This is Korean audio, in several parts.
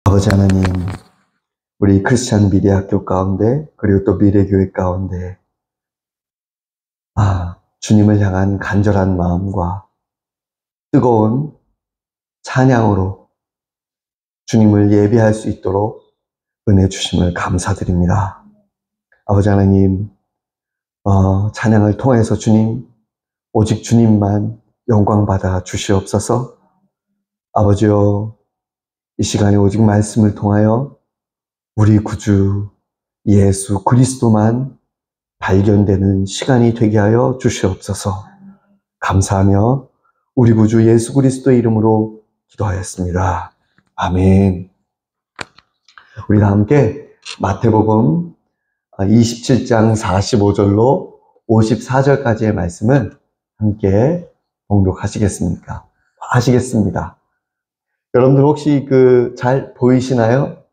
아버지 하나님, 우리 크리스찬 미래학교 가운데, 그리고 또 미래교회 가운데, 주님을 향한 간절한 마음과 뜨거운 찬양으로 주님을 예배할 수 있도록 은혜 주심을 감사드립니다. 아버지 하나님, 찬양을 통해서 주님, 오직 주님만 영광받아 주시옵소서. 아버지여, 이 시간에 오직 말씀을 통하여 우리 구주 예수 그리스도만 발견되는 시간이 되게 하여 주시옵소서. 감사하며 우리 구주 예수 그리스도의 이름으로 기도하였습니다. 아멘. 우리 다 함께 마태복음 27장 45절로 54절까지의 말씀을 함께 봉독하시겠습니까? 하시겠습니다. 여러분들 혹시 잘 보이시나요?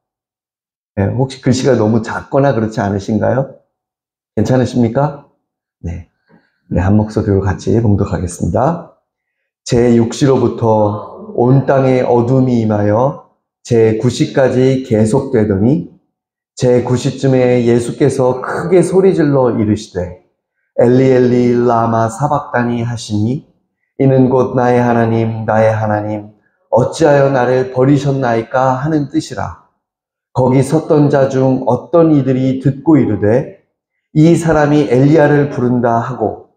네, 혹시 글씨가 너무 작거나 그렇지 않으신가요? 괜찮으십니까? 네. 한 목소리로 같이 봉독하겠습니다. 제6시로부터 온 땅에 어둠이 임하여 제9시까지 계속되더니 제9시쯤에 예수께서 크게 소리질러 이르시되 엘리 엘리 라마 사박다니 하시니 이는 곧 나의 하나님 어찌하여 나를 버리셨나이까 하는 뜻이라. 거기 섰던 자 중 어떤 이들이 듣고 이르되 이 사람이 엘리야를 부른다 하고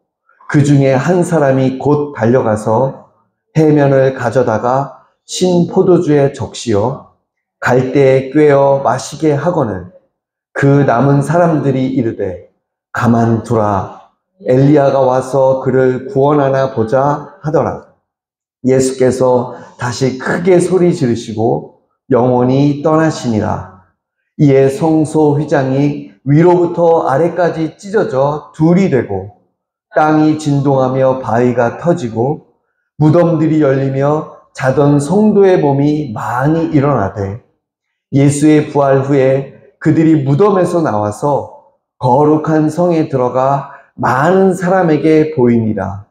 그 중에 한 사람이 곧 달려가서 해면을 가져다가 신 포도주에 적시어 갈대에 꿰어 마시게 하거늘 그 남은 사람들이 이르되 가만두라 엘리야가 와서 그를 구원하나 보자 하더라. 예수께서 다시 크게 소리 지르시고 영원히 떠나시니라. 이에 성소 휘장이 위로부터 아래까지 찢어져 둘이 되고 땅이 진동하며 바위가 터지고 무덤들이 열리며 자던 성도의 몸이 많이 일어나되 예수의 부활 후에 그들이 무덤에서 나와서 거룩한 성에 들어가 많은 사람에게 보이니라.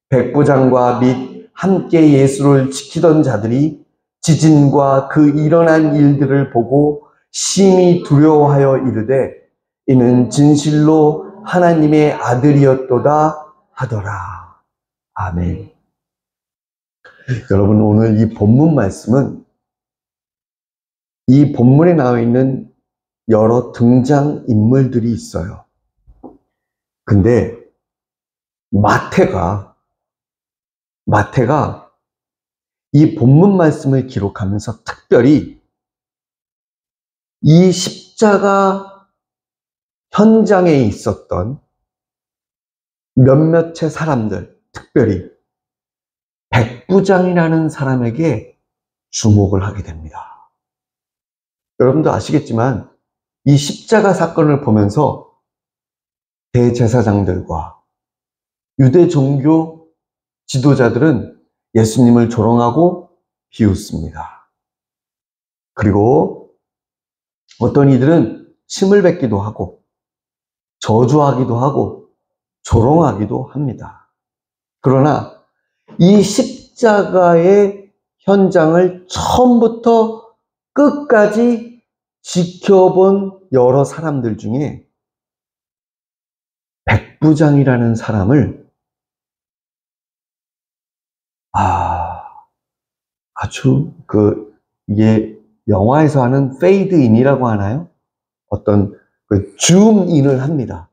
백부장과 및 함께 예수를 지키던 자들이 지진과 그 일어난 일들을 보고 심히 두려워하여 이르되 이는 진실로 하나님의 아들이었도다 하더라. 아멘. 여러분, 오늘 이 본문 말씀은 이 본문에 나와 있는 여러 등장 인물들이 있어요. 근데 마태가 이 본문 말씀을 기록하면서 특별히 이 십자가 현장에 있었던 몇몇의 사람들, 특별히 백부장이라는 사람에게 주목을 하게 됩니다. 여러분도 아시겠지만 이 십자가 사건을 보면서 대제사장들과 유대 종교 지도자들은 예수님을 조롱하고 비웃습니다. 그리고 어떤 이들은 침을 뱉기도 하고 저주하기도 하고 조롱하기도 합니다. 그러나 이 십자가의 현장을 처음부터 끝까지 지켜본 여러 사람들 중에 백부장이라는 사람을 아주 이게 영화에서 하는 페이드인이라고 하나요? 어떤 줌인을 합니다.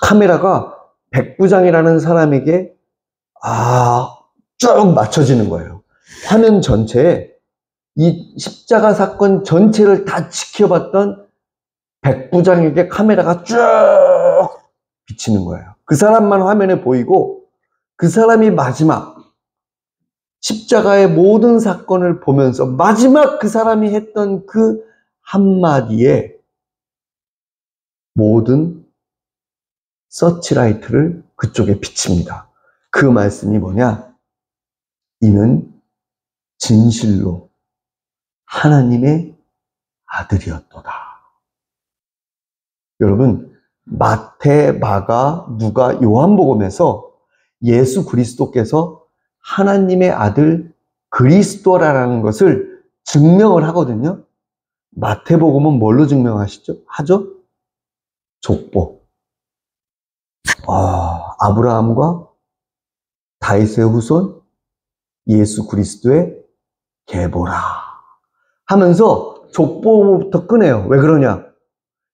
카메라가 백부장이라는 사람에게 쭉 맞춰지는 거예요. 화면 전체에 이 십자가 사건 전체를 다 지켜봤던 백부장에게 카메라가 쭉 비치는 거예요. 그 사람만 화면에 보이고 그 사람이 마지막 십자가의 모든 사건을 보면서 마지막 그 사람이 했던 그 한마디에 모든 서치라이트를 그쪽에 비칩니다. 그 말씀이 뭐냐? 이는 진실로 하나님의 아들이었도다. 여러분, 마태, 마가, 누가, 요한복음에서 예수 그리스도께서 하나님의 아들 그리스도라는 것을 증명을 하거든요. 마태복음은 뭘로 증명하시죠? 하죠? 족보. 아브라함과 다윗의 후손 예수 그리스도의 계보라 하면서 족보부터 꺼내요. 왜 그러냐?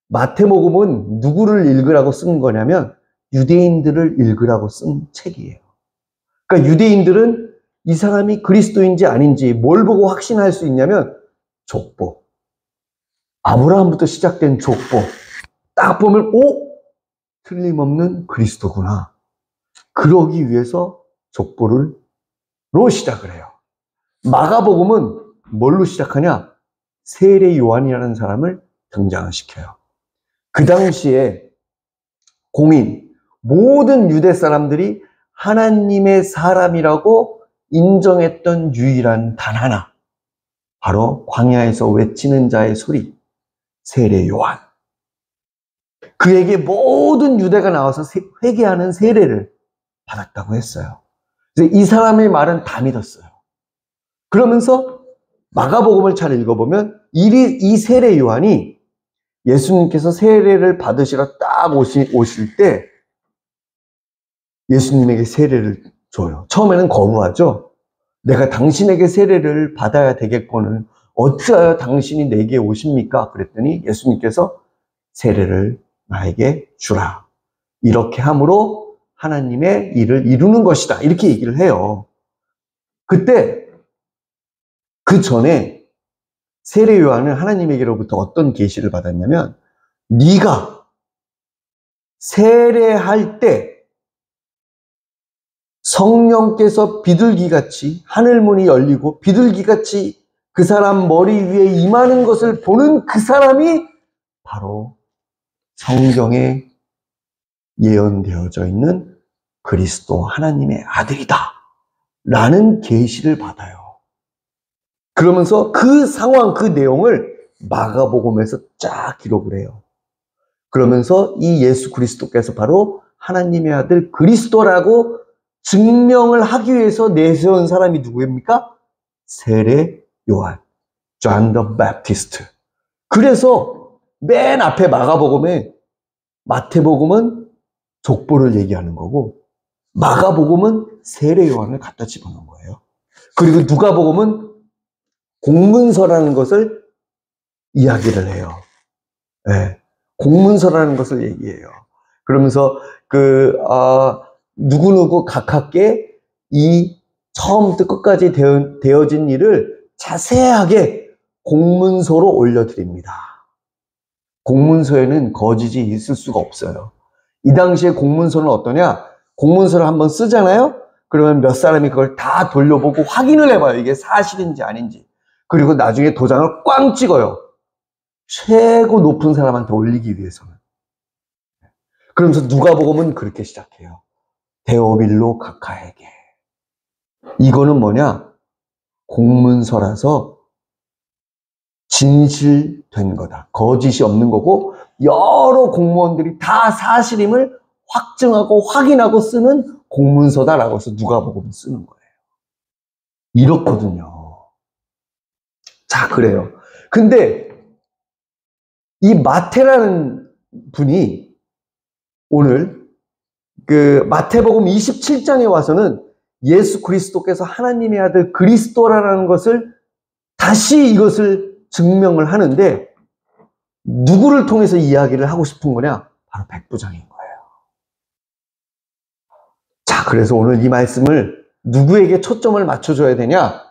마태복음은 누구를 읽으라고 쓴 거냐면 유대인들을 읽으라고 쓴 책이에요. 그러니까 유대인들은 이 사람이 그리스도인지 아닌지 뭘 보고 확신할 수 있냐면 족보. 아브라함부터 시작된 족보. 딱 보면 틀림없는 그리스도구나. 그러기 위해서 족보로 시작을 해요. 마가복음은 뭘로 시작하냐? 세례 요한이라는 사람을 등장을 시켜요. 그 당시에 모든 유대 사람들이 하나님의 사람이라고 인정했던 유일한 단 하나, 바로 광야에서 외치는 자의 소리, 세례 요한. 그에게 모든 유대가 나와서 회개하는 세례를 받았다고 했어요. 그래서 이 사람의 말은 다 믿었어요. 그러면서 마가복음을 잘 읽어보면 이 세례 요한이 예수님께서 세례를 받으시러 딱 오실 때 예수님에게 세례를 줘요. 처음에는 거부하죠. 내가 당신에게 세례를 받아야 되겠거늘 어찌하여 당신이 내게 오십니까? 그랬더니 예수님께서 세례를 나에게 주라. 이렇게 함으로 하나님의 일을 이루는 것이다. 이렇게 얘기를 해요. 그때 그 전에 세례 요한은 하나님에게로부터 어떤 계시를 받았냐면 네가 세례할 때 성령께서 비둘기같이 하늘문이 열리고 비둘기같이 그 사람 머리 위에 임하는 것을 보는 그 사람이 바로 성경에 예언되어져 있는 그리스도 하나님의 아들이다 라는 계시를 받아요. 그러면서 그 상황, 그 내용을 마가복음에서 쫙 기록을 해요. 그러면서 이 예수 그리스도께서 바로 하나님의 아들 그리스도라고 증명을 하기 위해서 내세운 사람이 누구입니까? 세례 요한, John the Baptist. 그래서 맨 앞에 마태복음은 족보를 얘기하는 거고 마가복음은 세례 요한을 갖다 집어넣은 거예요. 그리고 누가복음은 공문서라는 것을 이야기를 해요. 네, 공문서라는 것을 얘기해요. 그러면서 누구누구 각하께 이 처음부터 끝까지 되어진 일을 자세하게 공문서로 올려드립니다. 공문서에는 거짓이 있을 수가 없어요. 이 당시에 공문서는 어떠냐? 공문서를 한번 쓰잖아요? 그러면 몇 사람이 그걸 다 돌려보고 확인을 해봐요. 이게 사실인지 아닌지. 그리고 나중에 도장을 꽝 찍어요. 최고 높은 사람한테 올리기 위해서는. 그러면서 누가복음은 그렇게 시작해요. 데오빌로 각하에게. 이거는 뭐냐? 공문서라서 진실된 거다. 거짓이 없는 거고 여러 공무원들이 다 사실임을 확증하고 확인하고 쓰는 공문서다라고 해서 누가복음을 쓰는 거예요. 이렇거든요. 자, 그래요. 근데 이 마태라는 분이 오늘 마태복음 27장에 와서는 예수 그리스도께서 하나님의 아들 그리스도라는 것을 다시 이것을 증명을 하는데 누구를 통해서 이야기를 하고 싶은 거냐? 바로 백부장인 거예요. 자, 그래서 오늘 이 말씀을 누구에게 초점을 맞춰줘야 되냐?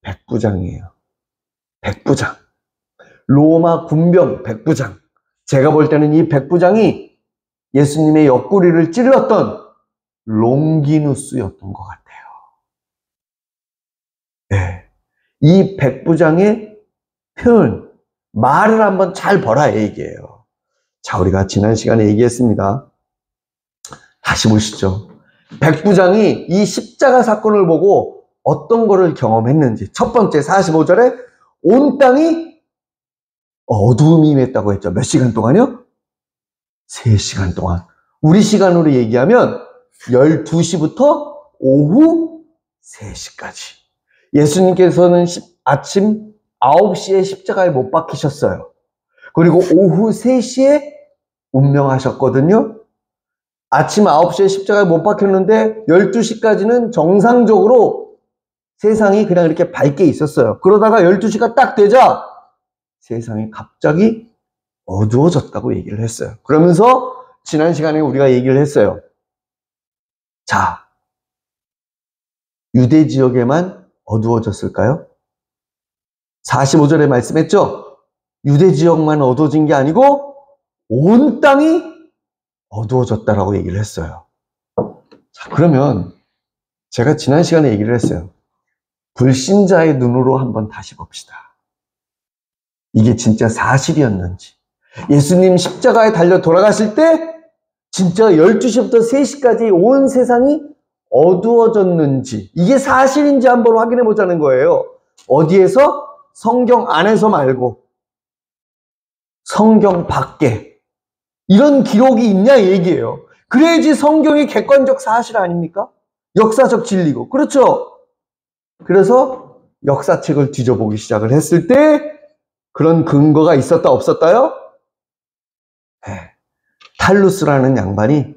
백부장이에요. 백부장. 로마 군병 백부장. 제가 볼 때는 이 백부장이 예수님의 옆구리를 찔렀던 롱기누스였던 것 같아요. 네. 이 백부장의 표현, 말을 한번 잘 봐라 얘기예요. 자, 우리가 지난 시간에 얘기했습니다. 다시 보시죠. 백부장이 이 십자가 사건을 보고 어떤 거를 경험했는지. 첫 번째 45절에 온 땅이 어두움이 임했다고 했죠. 몇 시간 동안요? 3시간 동안. 우리 시간으로 얘기하면 12시부터 오후 3시까지. 예수님께서는 아침 9시에 십자가에 못 박히셨어요. 그리고 오후 3시에 운명하셨거든요. 아침 9시에 십자가에 못 박혔는데 12시까지는 정상적으로 세상이 그냥 이렇게 밝게 있었어요. 그러다가 12시가 딱 되자 세상이 갑자기 어두워졌다고 얘기를 했어요. 그러면서 지난 시간에 우리가 얘기를 했어요. 자, 유대 지역에만 어두워졌을까요? 45절에 말씀했죠? 유대 지역만 어두워진 게 아니고 온 땅이 어두워졌다라고 얘기를 했어요. 자, 그러면 제가 지난 시간에 얘기를 했어요. 불신자의 눈으로 한번 다시 봅시다. 이게 진짜 사실이었는지. 예수님 십자가에 달려 돌아가실 때 진짜 12시부터 3시까지 온 세상이 어두워졌는지, 이게 사실인지 한번 확인해 보자는 거예요. 어디에서? 성경 안에서 말고 성경 밖에 이런 기록이 있냐 얘기예요. 그래야지 성경이 객관적 사실 아닙니까? 역사적 진리고. 그렇죠? 그래서 역사책을 뒤져보기 시작을 했을 때 그런 근거가 있었다 없었다요? 네. 탈루스라는 양반이,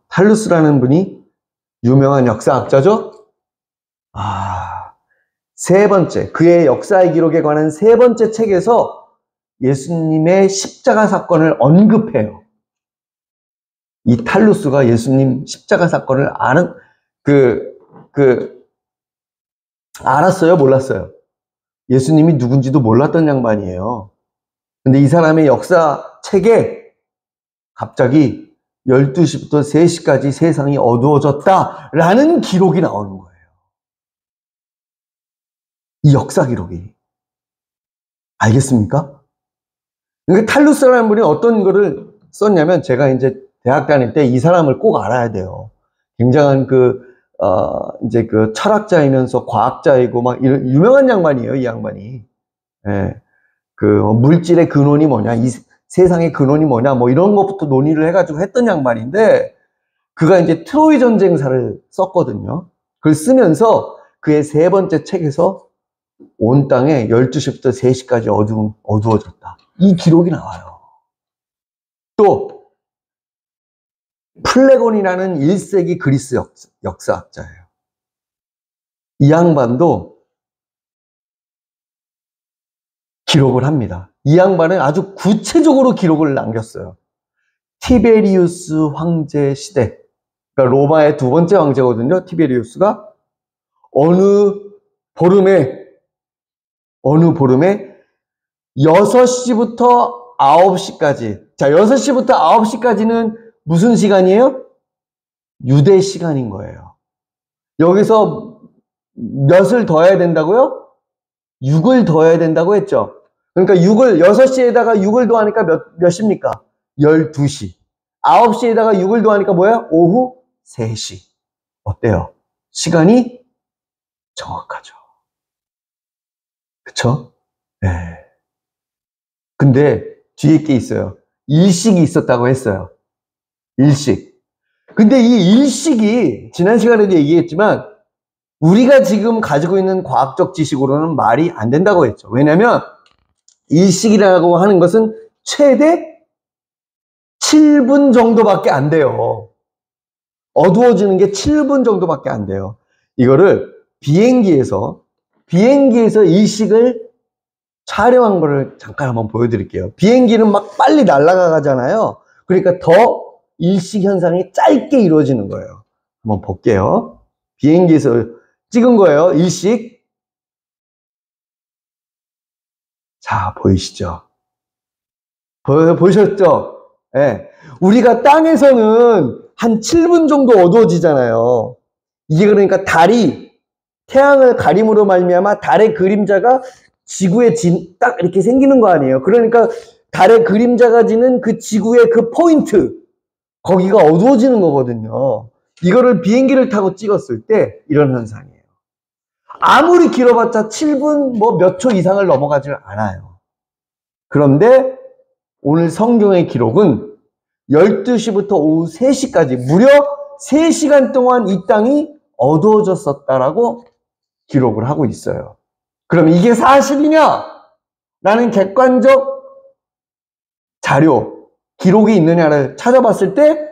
탈루스라는 분이 유명한 역사학자죠? 세 번째, 그의 역사의 기록에 관한 세 번째 책에서 예수님의 십자가 사건을 언급해요. 이 탈루스가 예수님 십자가 사건을 알았어요? 몰랐어요? 예수님이 누군지도 몰랐던 양반이에요. 근데 이 사람의 역사 책에 갑자기 12시부터 3시까지 세상이 어두워졌다라는 기록이 나오는 거예요. 이 역사 기록이. 알겠습니까? 그러니까 탈루스라는 분이 어떤 거를 썼냐면, 제가 이제 대학 다닐 때 이 사람을 꼭 알아야 돼요. 굉장한 이제 철학자이면서 과학자이고 막 이런 유명한 양반이에요, 이 양반이. 예. 물질의 근원이 뭐냐, 이 세상의 근원이 뭐냐, 뭐 이런 것부터 논의를 해가지고 했던 양반인데, 그가 이제 트로이 전쟁사를 썼거든요. 그걸 쓰면서 그의 세 번째 책에서 온 땅에 12시부터 3시까지 어두워졌다. 이 기록이 나와요. 또 플레곤이라는 1세기 그리스 역사학자예요. 이 양반도 기록을 합니다. 이 양반은 아주 구체적으로 기록을 남겼어요. 티베리우스 황제 시대, 그러니까 로마의 두 번째 황제거든요. 티베리우스가 어느 보름에 6시부터 9시까지. 자, 6시부터 9시까지는 무슨 시간이에요? 유대 시간인 거예요. 여기서 몇을 더해야 된다고요? 6을 더해야 된다고 했죠. 그러니까 6시에다가 6을 더하니까 몇입니까? 12시. 9시에다가 6을 더하니까 뭐예요? 오후 3시. 어때요? 시간이 정확하죠. 그쵸? 네. 근데 뒤에 게 있어요. 일식이 있었다고 했어요. 일식. 근데 이 일식이 지난 시간에도 얘기했지만 우리가 지금 가지고 있는 과학적 지식으로는 말이 안 된다고 했죠. 왜냐하면 일식이라고 하는 것은 최대 7분 정도밖에 안 돼요. 어두워지는 게 7분 정도밖에 안 돼요. 이거를 비행기에서 일식을 촬영한 거를 잠깐 한번 보여드릴게요. 비행기는 막 빨리 날아가잖아요. 그러니까 더 일식 현상이 짧게 이루어지는 거예요. 한번 볼게요. 비행기에서 찍은 거예요. 일식. 자, 보이시죠? 보이셨죠? 네. 우리가 땅에서는 한 7분 정도 어두워지잖아요. 이게 그러니까 태양을 가림으로 말미암아 달의 그림자가 지구에 딱 이렇게 생기는 거 아니에요. 그러니까 달의 그림자가 지는 그 지구의 그 포인트, 거기가 어두워지는 거거든요. 이거를 비행기를 타고 찍었을 때 이런 현상이에요. 아무리 길어봤자 7분 뭐 몇 초 이상을 넘어가질 않아요. 그런데 오늘 성경의 기록은 12시부터 오후 3시까지 무려 3시간 동안 이 땅이 어두워졌었다라고 기록을 하고 있어요. 그럼 이게 사실이냐? 라는 객관적 자료, 기록이 있느냐를 찾아봤을 때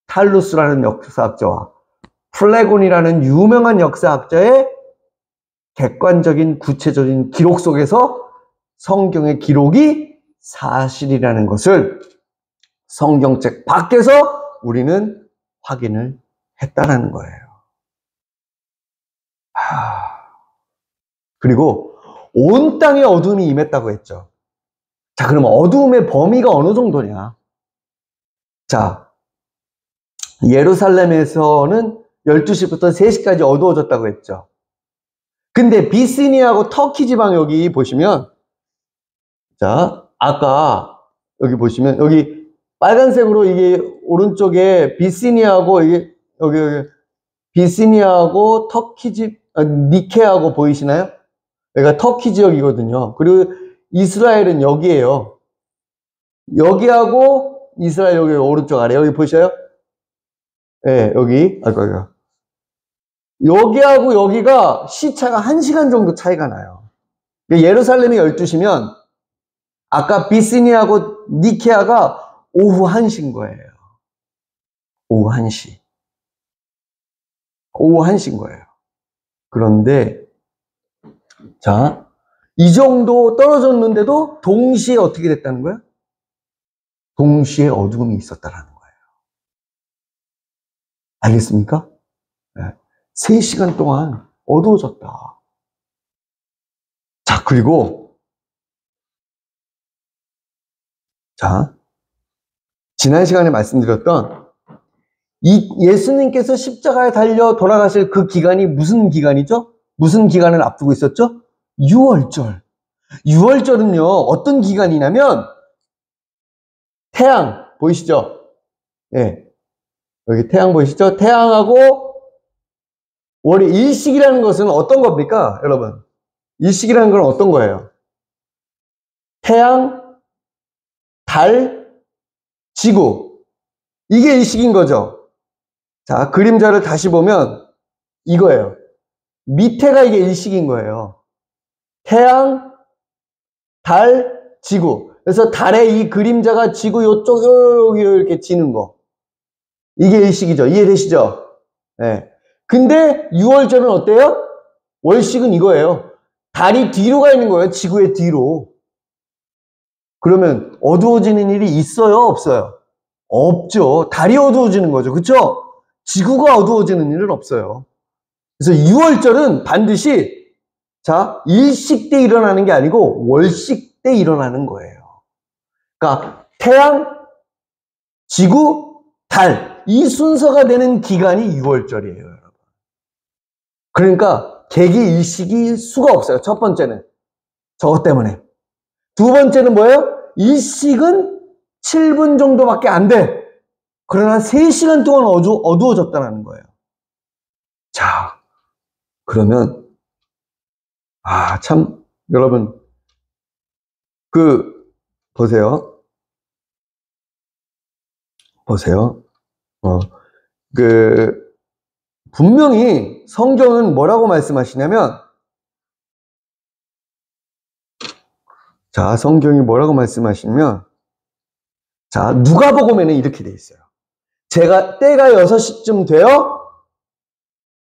탈루스라는 역사학자와 플레곤이라는 유명한 역사학자의 객관적인 구체적인 기록 속에서 성경의 기록이 사실이라는 것을 성경책 밖에서 우리는 확인을 했다라는 거예요. 그리고 온 땅에 어둠이 임했다고 했죠. 자, 그럼 어두움의 범위가 어느 정도냐? 자, 예루살렘에서는 12시부터 3시까지 어두워졌다고 했죠. 근데 비시니아하고 터키 지방 여기 보시면, 자, 아까 여기 보시면, 여기 빨간색으로 이게 오른쪽에 비시니아하고 이게 여기 비시니아하고 터키 니케하고 보이시나요? 여기가 터키 지역이거든요. 그리고 이스라엘은 여기에요. 여기하고 이스라엘 여기 오른쪽 아래 여기 보이셔요? 네, 여기. 여기하고 여기가 시차가 1시간 정도 차이가 나요. 예루살렘이 12시면 아까 비시니하고 니케아가 오후 1시인 거예요. 오후 1시. 오후 1시인 거예요. 그런데 자, 이 정도 떨어졌는데도 동시에 어떻게 됐다는 거야? 동시에 어둠이 있었다라는 거예요. 알겠습니까? 네. 3시간 동안 어두워졌다. 자, 그리고 자, 지난 시간에 말씀드렸던 이 예수님께서 십자가에 달려 돌아가실 그 기간이 무슨 기간이죠? 무슨 기간을 앞두고 있었죠? 6월절. 6월절은요, 어떤 기간이냐면, 태양, 보이시죠? 예. 네. 여기 태양 보이시죠? 태양하고 월의 일식이라는 것은 어떤 겁니까, 여러분? 일식이라는 건 어떤 거예요? 태양, 달, 지구. 이게 일식인 거죠. 자, 그림자를 다시 보면 이거예요. 밑에가 이게 일식인 거예요. 태양, 달, 지구. 그래서 달의 이 그림자가 지구 요쪽 여기 이렇게 지는 거. 이게 일식이죠. 이해되시죠? 네. 근데 6월절은 어때요? 월식은 이거예요. 달이 뒤로 가 있는 거예요. 지구의 뒤로. 그러면 어두워지는 일이 있어요? 없어요? 없죠. 달이 어두워지는 거죠. 그렇죠? 지구가 어두워지는 일은 없어요. 그래서 6월절은 반드시 자, 일식 때 일어나는 게 아니고 월식 때 일어나는 거예요. 그러니까 태양, 지구, 달 이 순서가 되는 기간이 6월절이에요, 여러분. 그러니까 개기 일식일 수가 없어요. 첫 번째는 저것 때문에. 두 번째는 뭐예요? 일식은 7분 정도밖에 안 돼. 그러나 3시간 동안 어두워졌다는 거예요. 자, 그러면 참 여러분 보세요. 분명히 성경은 뭐라고 말씀하시냐면, 자, 성경이 뭐라고 말씀하시냐면, 자, 누가복음에는 이렇게 돼 있어요. 때가 6시쯤 되어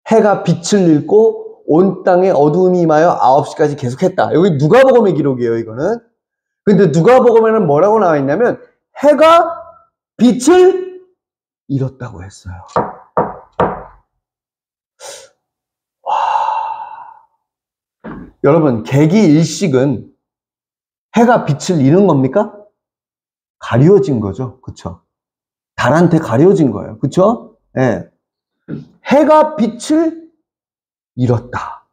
해가 빛을 잃고 온 땅에 어두움이 임하여 9시까지 계속했다. 여기 누가복음의 기록이에요, 이거는. 근데 누가복음에는 뭐라고 나와 있냐면, 해가 빛을 잃었다고 했어요. 여러분, 개기일식은 해가 빛을 잃은 겁니까? 가려진 거죠. 그쵸? 달한테 가려진 거예요. 그쵸? 네. 해가 빛을 잃었다.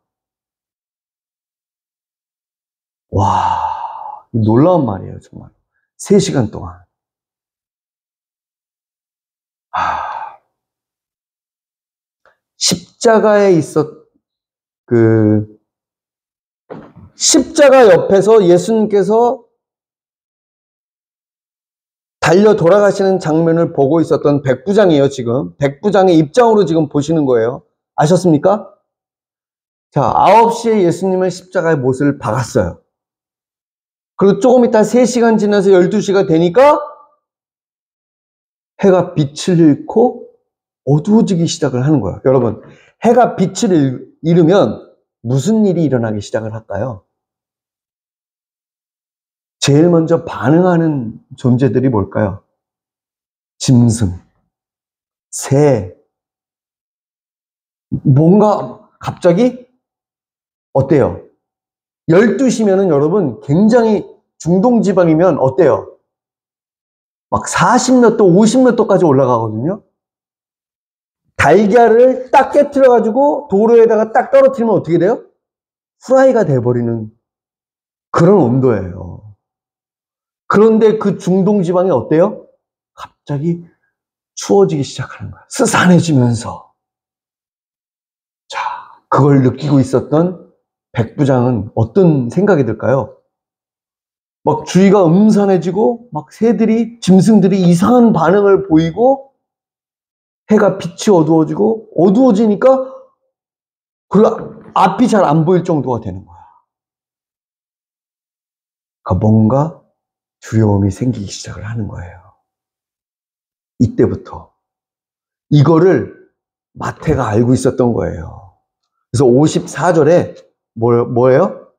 와, 놀라운 말이에요, 정말. 3시간 동안. 십자가에 십자가 옆에서 예수님께서 달려 돌아가시는 장면을 보고 있었던 백부장이에요, 지금. 백부장의 입장으로 지금 보시는 거예요. 아셨습니까? 자, 9시에 예수님은 십자가의 못을 박았어요. 그리고 조금 있다 3시간 지나서 12시가 되니까 해가 빛을 잃고 어두워지기 시작을 하는 거예요. 여러분, 해가 빛을 잃으면 무슨 일이 일어나기 시작을 할까요? 제일 먼저 반응하는 존재들이 뭘까요? 짐승, 새. 뭔가 갑자기 어때요? 12시면은 여러분 굉장히 중동지방이면 어때요? 막 40몇 도, 50몇 도까지 올라가거든요. 달걀을 딱 깨트려가지고 도로에다가 딱 떨어뜨리면 어떻게 돼요? 후라이가 돼버리는 그런 온도예요. 그런데 그 중동지방이 어때요? 갑자기 추워지기 시작하는 거야. 스산해지면서. 자, 그걸 느끼고 있었던 백부장은 어떤 생각이 들까요? 막 주위가 음산해지고 막 새들이, 짐승들이 이상한 반응을 보이고 해가 빛이 어두워지고 어두워지니까 그 앞이 잘 안 보일 정도가 되는 거야. 그러니까 뭔가 두려움이 생기기 시작을 하는 거예요. 이때부터. 이거를 마태가 알고 있었던 거예요. 그래서 54절에 뭐예요?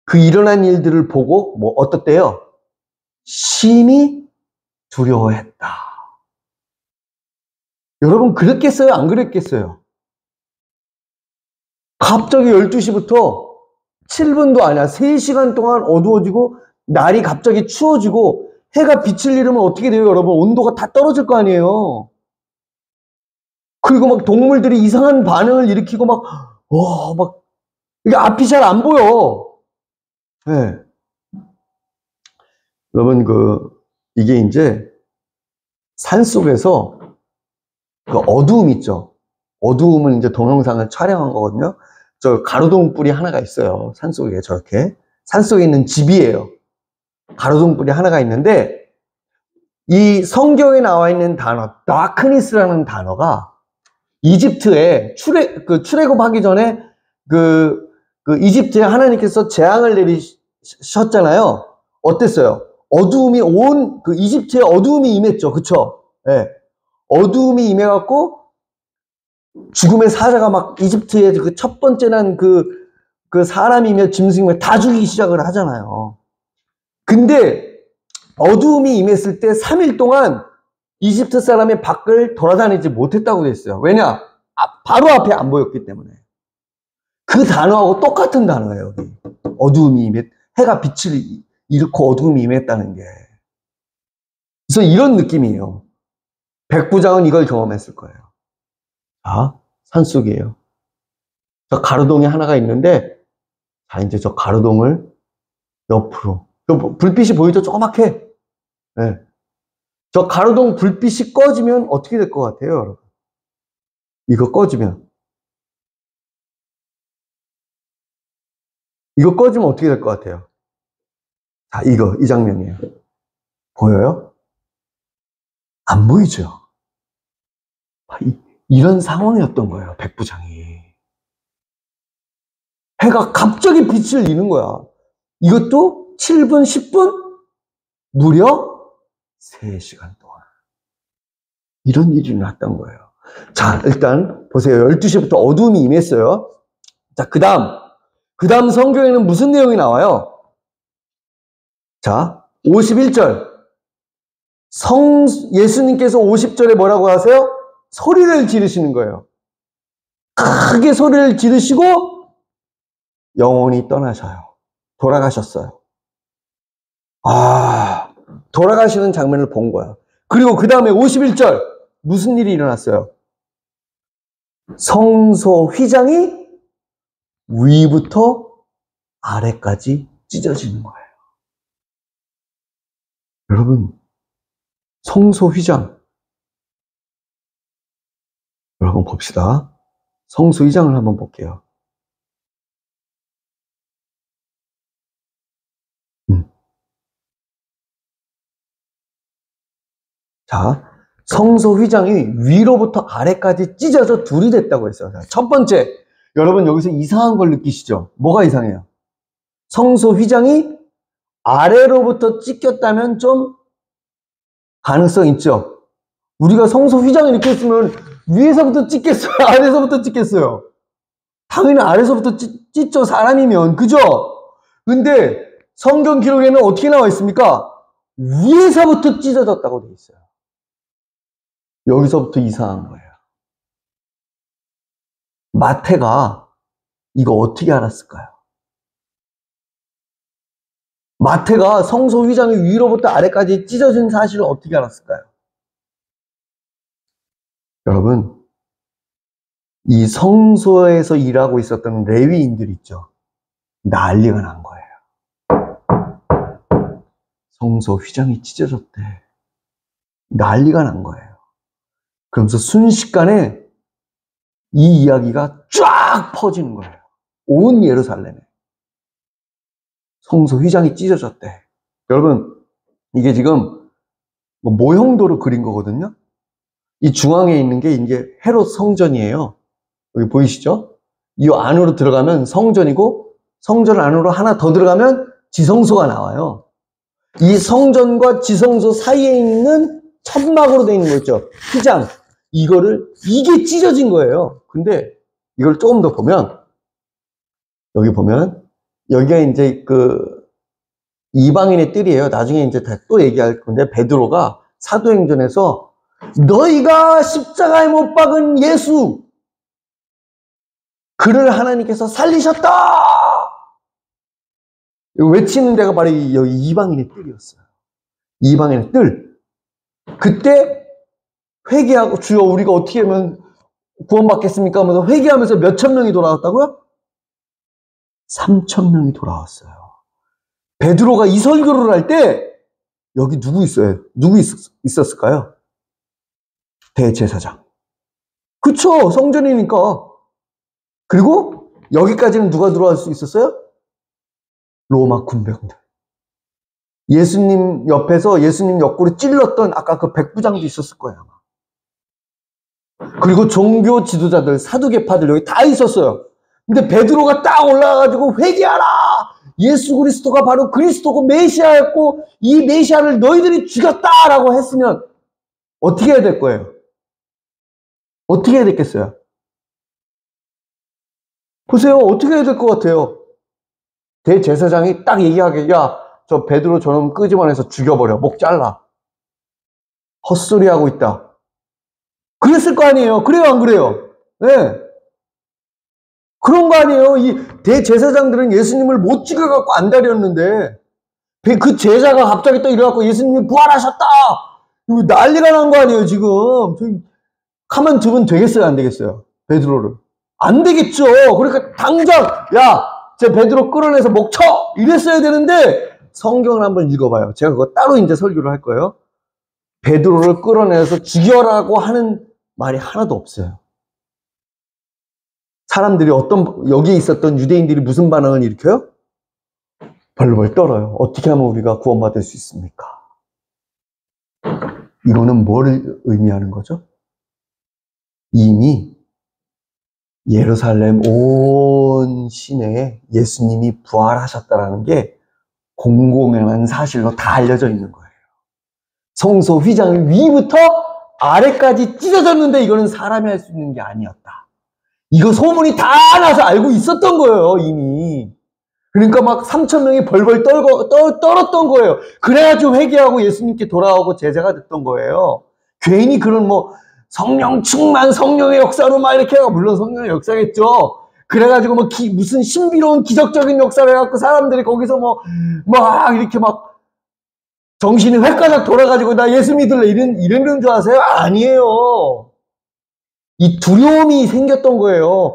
그 일어난 일들을 보고 어떻대요? 심히 두려워했다. 여러분 그랬겠어요? 안 그랬겠어요? 갑자기 12시부터 7분도 아니야. 3시간 동안 어두워지고 날이 갑자기 추워지고 해가 빛을 잃으면 어떻게 돼요, 여러분? 온도가 다 떨어질 거 아니에요. 그리고 막 동물들이 이상한 반응을 일으키고 막 이게 앞이 잘 안 보여. 네. 여러분 이게 이제 산속에서 그 어두움 있죠. 어두움을 이제 동영상을 촬영한 거거든요. 저 가로등 뿔이 하나가 있어요. 산속에 저렇게. 산속에 있는 집이에요. 가로등 뿔이 하나가 있는데 이 성경에 나와 있는 단어, 다크니스라는 단어가 이집트에 출애굽하기 전에 그 이집트에 하나님께서 재앙을 내리셨잖아요. 어땠어요? 어두움이 온 이집트에 어두움이 임했죠. 그쵸? 예. 네. 어두움이 임해갖고 죽음의 사자가 막 이집트의 그 첫 번째 난 그 사람이며 짐승이며 다 죽이기 시작을 하잖아요. 근데 어두움이 임했을 때 3일 동안 이집트 사람의 밖을 돌아다니지 못했다고 됐어요. 왜냐? 바로 앞에 안 보였기 때문에. 그 단어하고 똑같은 단어예요. 여기. 어두움이 임했, 해가 빛을 잃고 어두움이 임했다는 게. 그래서 이런 느낌이에요. 백부장은 이걸 경험했을 거예요. 자, 산속이에요. 저 가로등이 하나가 있는데, 자, 이제 저 가로등을 옆으로. 불빛이 보이죠? 조그맣게. 네. 저 가로등 불빛이 꺼지면 어떻게 될 것 같아요, 여러분? 이거 꺼지면. 이거 꺼지면 어떻게 될 것 같아요? 자, 이 장면이에요. 보여요? 안 보이죠? 이런 상황이었던 거예요, 백부장이. 해가 갑자기 빛을 잃는 거야. 이것도 7분, 10분? 무려 3시간 동안. 이런 일이 났던 거예요. 자, 일단 보세요. 12시부터 어두움이 임했어요. 자, 그 다음 성경에는 무슨 내용이 나와요? 자, 51절. 예수님께서 50절에 뭐라고 하세요? 소리를 지르시는 거예요. 크게 소리를 지르시고 영원히 떠나셔요. 돌아가셨어요. 돌아가시는 장면을 본 거야. 그리고 그 다음에 51절 무슨 일이 일어났어요? 성소 휘장이 위부터 아래까지 찢어지는 거예요. 여러분, 성소 휘장. 여러분 봅시다. 성소 휘장을 한번 볼게요. 자, 성소 휘장이 위로부터 아래까지 찢어져 둘이 됐다고 했어요. 첫 번째, 여러분 여기서 이상한 걸 느끼시죠? 뭐가 이상해요? 성소 휘장이 아래로부터 찢겼다면 좀 가능성 있죠? 우리가 성소 휘장을 이렇게 했으면 위에서부터 찢겠어요? 아래서부터 찢겠어요? 당연히 아래서부터 찢죠, 사람이면. 그죠? 근데 성경 기록에는 어떻게 나와 있습니까? 위에서부터 찢어졌다고 되어 있어요. 여기서부터 이상한 거예요. 마태가 이거 어떻게 알았을까요? 마태가 성소 휘장이 위로부터 아래까지 찢어진 사실을 어떻게 알았을까요? 여러분, 이 성소에서 일하고 있었던 레위인들 있죠? 난리가 난 거예요. 성소 휘장이 찢어졌대. 난리가 난 거예요. 그러면서 순식간에 이 이야기가 쫙 퍼지는 거예요. 온 예루살렘에. 성소 휘장이 찢어졌대. 여러분, 이게 지금 모형도로 그린 거거든요. 이 중앙에 있는 게 이제 헤롯 성전이에요. 여기 보이시죠? 이 안으로 들어가면 성전이고, 성전 안으로 하나 더 들어가면 지성소가 나와요. 이 성전과 지성소 사이에 있는 천막으로 되어 있는 거 있죠? 휘장. 이게 찢어진 거예요. 근데 이걸 조금 더 보면, 여기 보면, 여기가 이제 이방인의 뜰이에요. 나중에 이제 또 얘기할 건데, 베드로가 사도행전에서 너희가 십자가에 못 박은 예수, 그를 하나님께서 살리셨다! 외치는 데가 바로 여기 이방인의 뜰이었어요. 이방인의 뜰. 그때 회개하고 주여 우리가 어떻게 하면 구원받겠습니까? 하면서 회개하면서 몇천 명이 돌아왔다고요? 3천 명이 돌아왔어요. 베드로가 이 설교를 할 때 여기 누구 있어요? 누구 있었을까요? 대제사장. 그쵸, 성전이니까. 그리고 여기까지는 누가 들어갈 수 있었어요? 로마 군병들. 예수님 옆에서 예수님 옆구리 찔렀던 아까 그 백부장도 있었을 거예요, 아마. 그리고 종교 지도자들, 사두개파들 여기 다 있었어요. 근데 베드로가 딱 올라가가지고 회개하라! 예수 그리스도가 바로 그리스도고 메시아였고 이 메시아를 너희들이 죽였다라고 했으면 어떻게 해야 될 거예요? 어떻게 해야 됐겠어요? 보세요. 어떻게 해야 될 것 같아요? 대제사장이 딱 얘기하게, 야, 저 베드로 저놈 끄집어내서 죽여버려. 목 잘라. 헛소리하고 있다. 그랬을 거 아니에요? 그래요, 안 그래요? 네. 그런 거 아니에요? 이 대제사장들은 예수님을 못 찍어갖고 안달이었는데, 그 제자가 갑자기 또 일어나고 예수님이 부활하셨다! 난리가 난 거 아니에요, 지금? 가만 두면 되겠어요, 안 되겠어요? 베드로를. 안 되겠죠. 그러니까 당장, 야, 제 베드로 끌어내서 목 쳐! 이랬어야 되는데, 성경을 한번 읽어봐요. 제가 그거 따로 이제 설교를 할 거예요. 베드로를 끌어내서 죽여라고 하는 말이 하나도 없어요. 사람들이 여기에 있었던 유대인들이 무슨 반응을 일으켜요? 벌벌 떨어요. 어떻게 하면 우리가 구원받을 수 있습니까? 이거는 뭘 의미하는 거죠? 이미 예루살렘 온 시내에 예수님이 부활하셨다는 게 공공연한 사실로 다 알려져 있는 거예요. 성소 휘장 위부터 아래까지 찢어졌는데 이거는 사람이 할 수 있는 게 아니었다. 이거 소문이 다 나서 알고 있었던 거예요, 이미. 그러니까 막 3천 명이 벌벌 떨었던 거예요. 그래가지고 회개하고 예수님께 돌아오고 제자가 됐던 거예요. 괜히 그런 성령 충만, 성령의 역사로 막 이렇게 하고, 물론 성령의 역사겠죠. 그래가지고 무슨 신비로운 기적적인 역사를 해갖고 사람들이 거기서 막 이렇게 막 정신이 획가닥 돌아가지고 나 예수 믿을래 이런 줄 아세요? 아니에요. 이 두려움이 생겼던 거예요.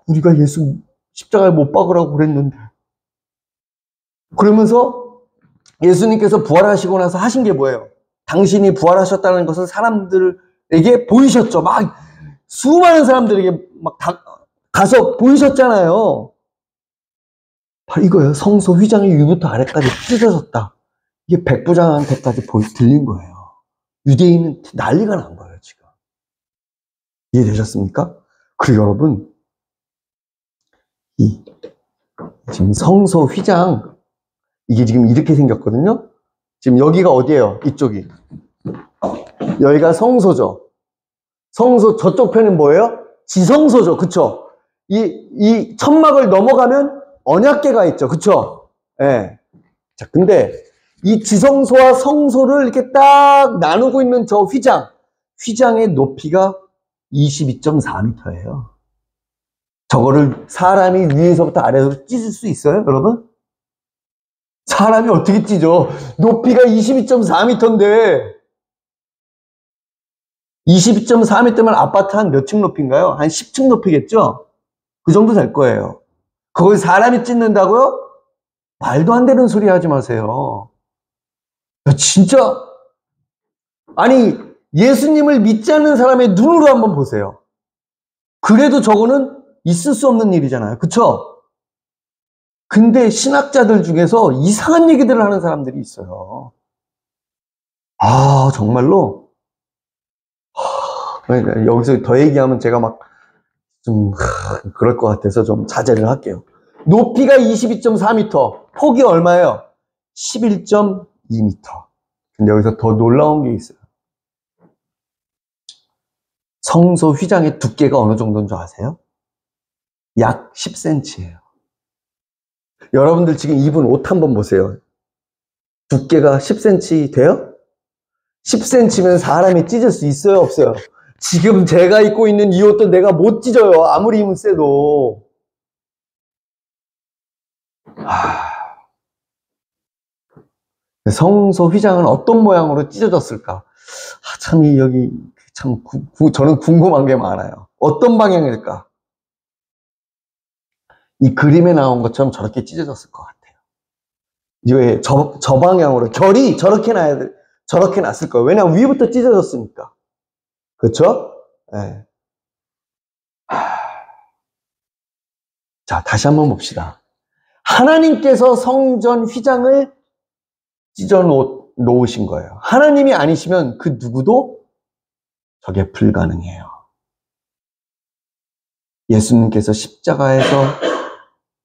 우리가 예수 십자가에 못 박으라고 그랬는데. 그러면서 예수님께서 부활하시고 나서 하신 게 뭐예요? 당신이 부활하셨다는 것을 사람들에게 보이셨죠. 막 수많은 사람들에게 막 가서 보이셨잖아요. 바로 이거예요. 성소 휘장이 위부터 아래까지 찢어졌다. 이게 백부장한테까지 들린 거예요. 유대인은 난리가 난 거예요, 지금. 이해되셨습니까? 그리고 여러분, 이 지금 성소 휘장, 이게 지금 이렇게 생겼거든요. 지금 여기가 어디예요? 이쪽이. 여기가 성소죠. 성소 저쪽 편은 뭐예요? 지성소죠. 그쵸? 이 천막을 넘어가면 언약궤가 있죠. 그쵸? 예. 자, 근데 이 지성소와 성소를 이렇게 딱 나누고 있는 저 휘장의 높이가 22.4m예요. 저거를 사람이 위에서부터 아래로 찢을 수 있어요, 여러분? 사람이 어떻게 찢어? 높이가 22.4m인데 22.4m면 아파트 한 몇 층 높이인가요? 한 10층 높이겠죠? 그 정도 될 거예요. 그걸 사람이 찢는다고요? 말도 안 되는 소리 하지 마세요. 진짜, 아니, 예수님을 믿지 않는 사람의 눈으로 한번 보세요. 그래도 저거는 있을 수 없는 일이잖아요. 그쵸? 근데 신학자들 중에서 이상한 얘기들을 하는 사람들이 있어요. 아, 정말로? 여기서 더 얘기하면 제가 막 좀 그럴 것 같아서 좀 자제를 할게요. 높이가 22.4m, 폭이 얼마예요? 11.2m. 근데 여기서 더 놀라운 게 있어요. 성소 휘장의 두께가 어느 정도인 줄 아세요? 약 10cm예요. 여러분들 지금 입은 옷 한번 보세요. 두께가 10cm 돼요? 10cm면 사람이 찢을 수 있어요, 없어요? 지금 제가 입고 있는 이 옷도 내가 못 찢어요. 아무리 힘을 세도. 성소 휘장은 어떤 모양으로 찢어졌을까? 참, 여기, 참, 저는 궁금한 게 많아요. 어떤 방향일까? 이 그림에 나온 것처럼 저렇게 찢어졌을 것 같아요. 이게 저 방향으로, 결이 저렇게 났을 거예요. 왜냐하면 위부터 찢어졌으니까. 그렇죠? 네. 자, 다시 한번 봅시다. 하나님께서 성전 휘장을 찢어 놓으신 거예요. 하나님이 아니시면 그 누구도 저게 불가능해요. 예수님께서 십자가에서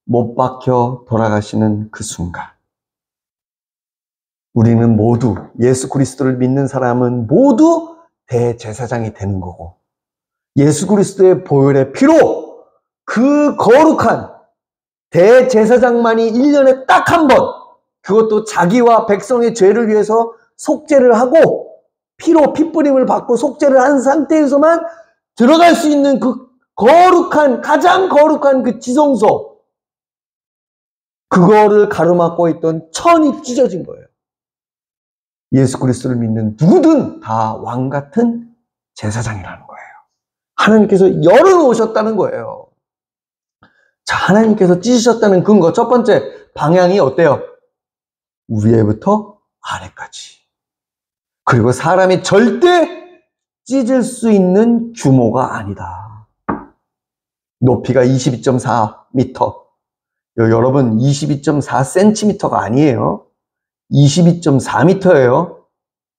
못 박혀 돌아가시는 그 순간, 우리는 모두, 예수 그리스도를 믿는 사람은 모두 대제사장이 되는 거고, 예수 그리스도의 보혈의 피로 그 거룩한 대제사장만이 1년에 딱 한 번, 그것도 자기와 백성의 죄를 위해서 속죄를 하고 피로 핏부림을 받고 속죄를 한 상태에서만 들어갈 수 있는 그 거룩한, 가장 거룩한 그 지성소, 그거를 가로막고 있던 천이 찢어진 거예요. 예수 그리스도를 믿는 누구든 다 왕 같은 제사장이라는 거예요. 하나님께서 열어놓으셨다는 거예요. 자, 하나님께서 찢으셨다는 근거, 첫 번째, 방향이 어때요? 위에부터 아래까지. 그리고 사람이 절대 찢을 수 있는 규모가 아니다. 높이가 22.4m. 여러분, 22.4cm가 아니에요. 22.4m예요.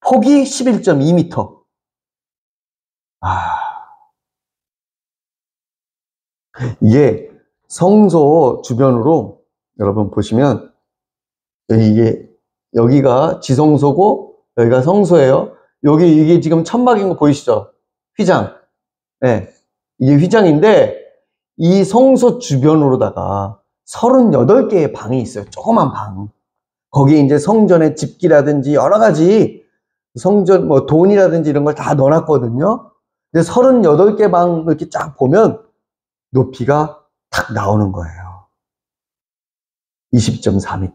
폭이 11.2m. 이게 성소 주변으로 여러분 보시면 여기가 지성소고 여기가 성소예요. 이게 지금 천막인 거 보이시죠? 휘장. 네, 이게 휘장인데 이 성소 주변으로다가 38개의 방이 있어요. 조그만 방. 거기에 이제 성전의 집기라든지 여러 가지 성전 뭐 돈이라든지 이런 걸 다 넣어놨거든요. 근데 38개 방 이렇게 쫙 보면 높이가 탁 나오는 거예요. 20.4m.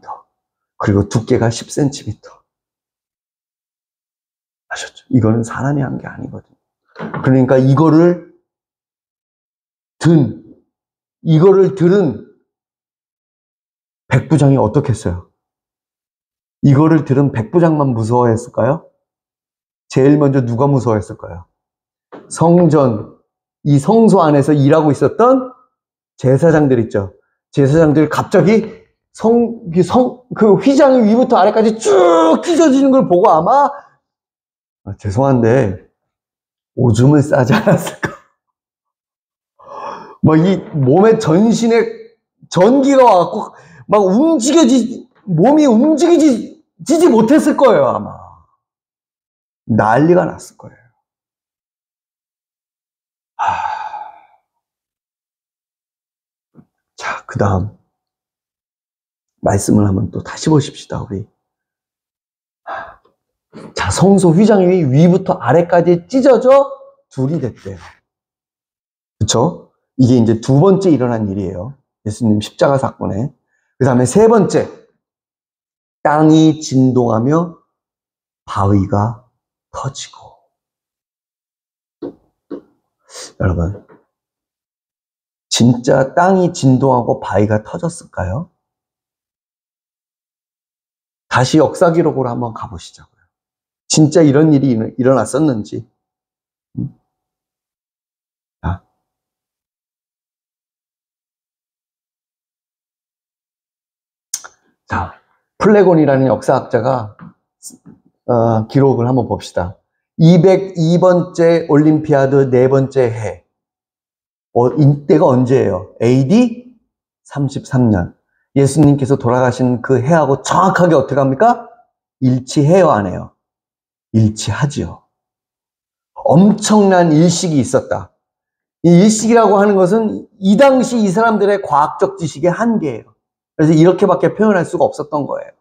그리고 두께가 10cm. 아셨죠? 이거는 사람이 한 게 아니거든요. 그러니까 이거를 들은 백부장이 어떻게 했어요? 이거를 들은 백부장만 무서워했을까요? 제일 먼저 누가 무서워했을까요? 이 성소 안에서 일하고 있었던 제사장들 있죠. 제사장들이 갑자기 그 휘장 위부터 아래까지 쭉 찢어지는 걸 보고 아마, 죄송한데, 오줌을 싸지 않았을까? 이 몸에 전신에 전기가 와갖고 막 몸이 움직이지 못했을 거예요, 아마. 난리가 났을 거예요. 자, 그 다음 말씀을 한번 또 다시 보십시다, 우리. 자, 성소 휘장이 위부터 아래까지 찢어져 둘이 됐대요. 그쵸? 이게 이제 두 번째 일어난 일이에요. 예수님 십자가 사건에. 그 다음에 세 번째, 땅이 진동하며 바위가 터지고. 여러분, 진짜 땅이 진동하고 바위가 터졌을까요? 다시 역사 기록으로 한번 가보시자고요. 진짜 이런 일이 일어났었는지. 자, 플레곤이라는 역사학자가 기록을 한번 봅시다. 202번째 올림피아드 네 번째 해. 이때가 언제예요? AD 33년. 예수님께서 돌아가신 그 해하고 정확하게 어떻게 합니까? 일치해요, 안 해요? 일치하지요. 엄청난 일식이 있었다. 이 일식이라고 하는 것은 이 당시 이 사람들의 과학적 지식의 한계예요. 그래서 이렇게밖에 표현할 수가 없었던 거예요.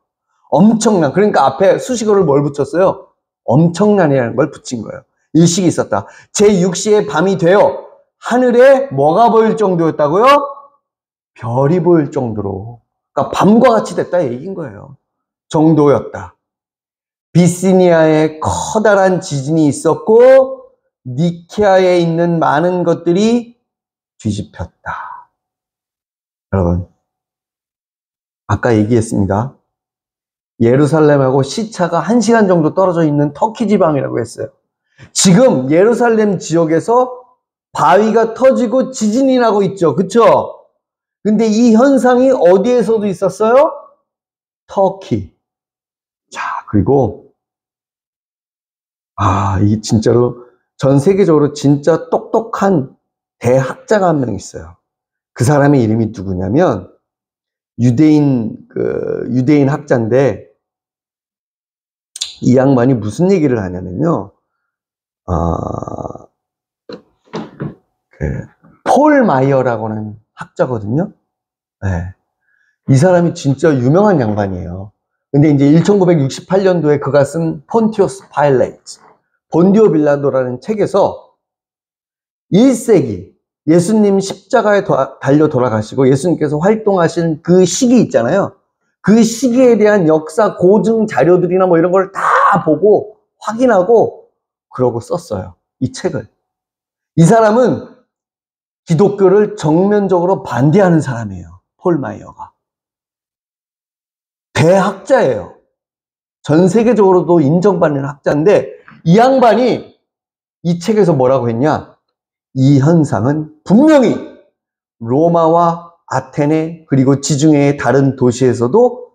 엄청난, 그러니까 앞에 수식어를 뭘 붙였어요? 엄청난이라는 걸 붙인 거예요. 일식이 있었다. 제6시에 밤이 되어 하늘에 뭐가 보일 정도였다고요? 별이 보일 정도로. 그러니까 밤과 같이 됐다 얘기인 거예요. 정도였다. 비시니아에 커다란 지진이 있었고 니케아에 있는 많은 것들이 뒤집혔다. 여러분, 아까 얘기했습니다. 예루살렘하고 시차가 1시간 정도 떨어져 있는 터키 지방이라고 했어요. 지금 예루살렘 지역에서 바위가 터지고 지진이 나고 있죠. 그쵸? 근데 이 현상이 어디에서도 있었어요? 터키. 자, 그리고 이게 진짜로 전 세계적으로 진짜 똑똑한 대학자가 한 명 있어요. 그 사람의 이름이 누구냐면 유대인 학자인데 이 양반이 무슨 얘기를 하냐면요. 폴 마이어라고 하는 학자거든요. 네. 이 사람이 진짜 유명한 양반이에요. 근데 이제 1968년도에 그가 쓴 폰티오스 파일레이트, 본디오 빌라도라는 책에서 1세기 예수님 십자가에 달려 돌아가시고 예수님께서 활동하신 그 시기 있잖아요. 그 시기에 대한 역사 고증 자료들이나 뭐 이런 걸 다 보고 확인하고 그러고 썼어요. 이 책을. 이 사람은 기독교를 정면적으로 반대하는 사람이에요. 폴 마이어가. 대학자예요. 전 세계적으로도 인정받는 학자인데 이 양반이 이 책에서 뭐라고 했냐? 이 현상은 분명히 로마와 아테네 그리고 지중해의 다른 도시에서도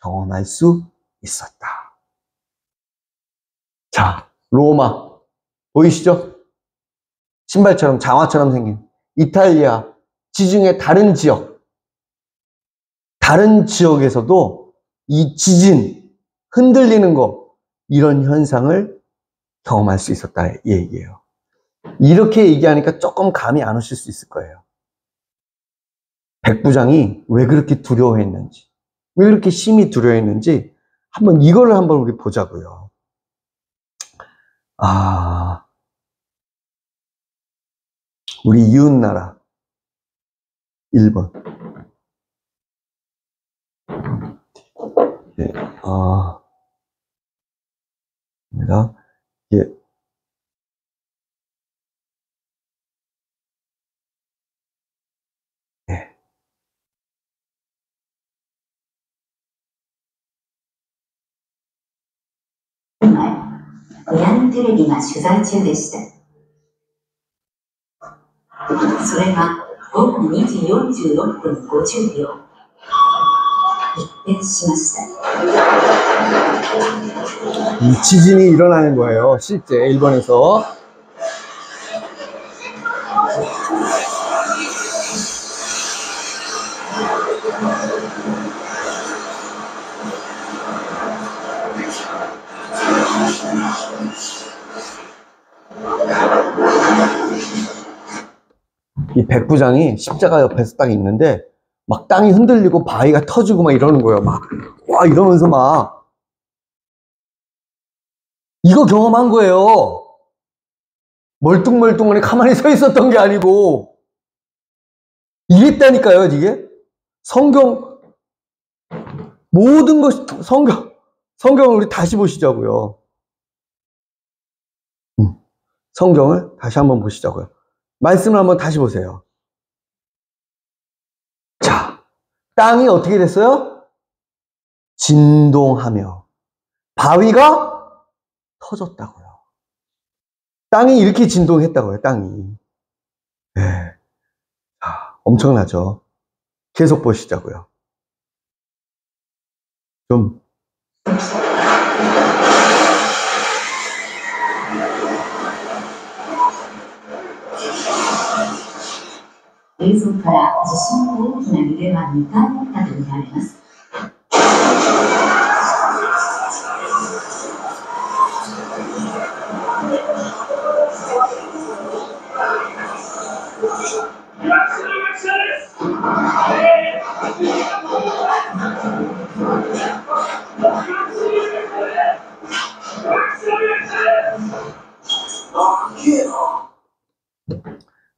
경험할 수 있었다. 자, 로마 보이시죠? 신발처럼 장화처럼 생긴 이탈리아 지중해 다른 지역에서도 이 지진 흔들리는 거 이런 현상을 경험할 수 있었다 얘기예요. 이렇게 얘기하니까 조금 감이 안 오실 수 있을 거예요. 백부장이 왜 그렇게 두려워했는지, 왜 그렇게 심히 두려워했는지 이거를 한번 우리 보자고요. 우리 이웃나라 일본. 네, 입니다. 예. 네.親のテレビが取材中でした。それが午後2時46分50秒。一変しました。 이 지진이 일어나는 거예요. 실제 일본에서. 이 백부장이 십자가 옆에서 딱 있는데 막 땅이 흔들리고 바위가 터지고 막 이러는 거예요. 막 와 이러면서 막 이거 경험한 거예요. 멀뚱멀뚱하니 가만히 서 있었던 게 아니고 이랬다니까요. 이게 성경 모든 것 성경을 우리 다시 보시자고요. 성경을 다시 한번 보시자고요. 말씀을 한번 다시 보세요. 자, 땅이 어떻게 됐어요? 진동하며 바위가 터졌다고요. 땅이 이렇게 진동했다고요. 땅이. 네. 엄청나죠. 계속 보시자고요. 좀映像から地震の大きな揺れは2回あったとみられます。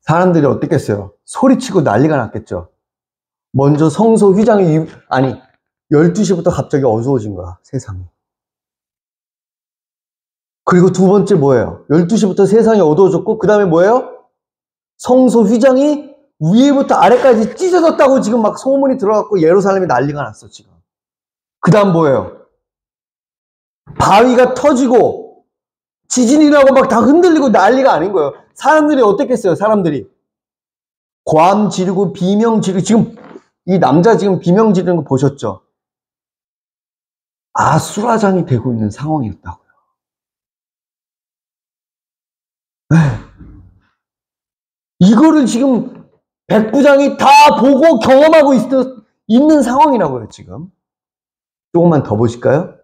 사람들이 어땠겠어요? 소리치고 난리가 났겠죠. 먼저 성소 휘장이 12시부터 갑자기 어두워진 거야, 세상이. 그리고 두 번째 뭐예요? 12시부터 세상이 어두워졌고 그 다음에 뭐예요? 성소 휘장이 위에부터 아래까지 찢어졌다고 지금 막 소문이 들어갔고 예루살렘이 난리가 났어, 지금. 그 다음 뭐예요? 바위가 터지고 지진이 나고 막 다 흔들리고 난리가 아닌 거예요. 사람들이 어땠겠어요? 사람들이 고함 지르고 비명 지르고 지금 이 남자 지금 비명 지르는 거 보셨죠? 아수라장이 되고 있는 상황이었다고요. 네. 이거를 지금 백부장이 다 보고 경험하고 있는 상황이라고요, 지금. 조금만 더 보실까요?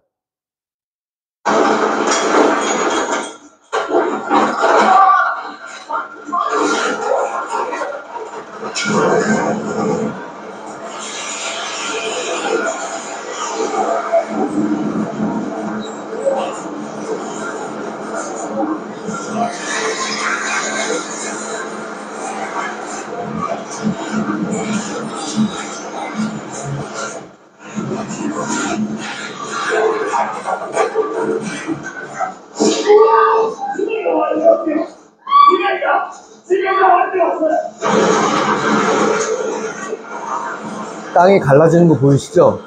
땅이 갈라지는 거 보이시죠?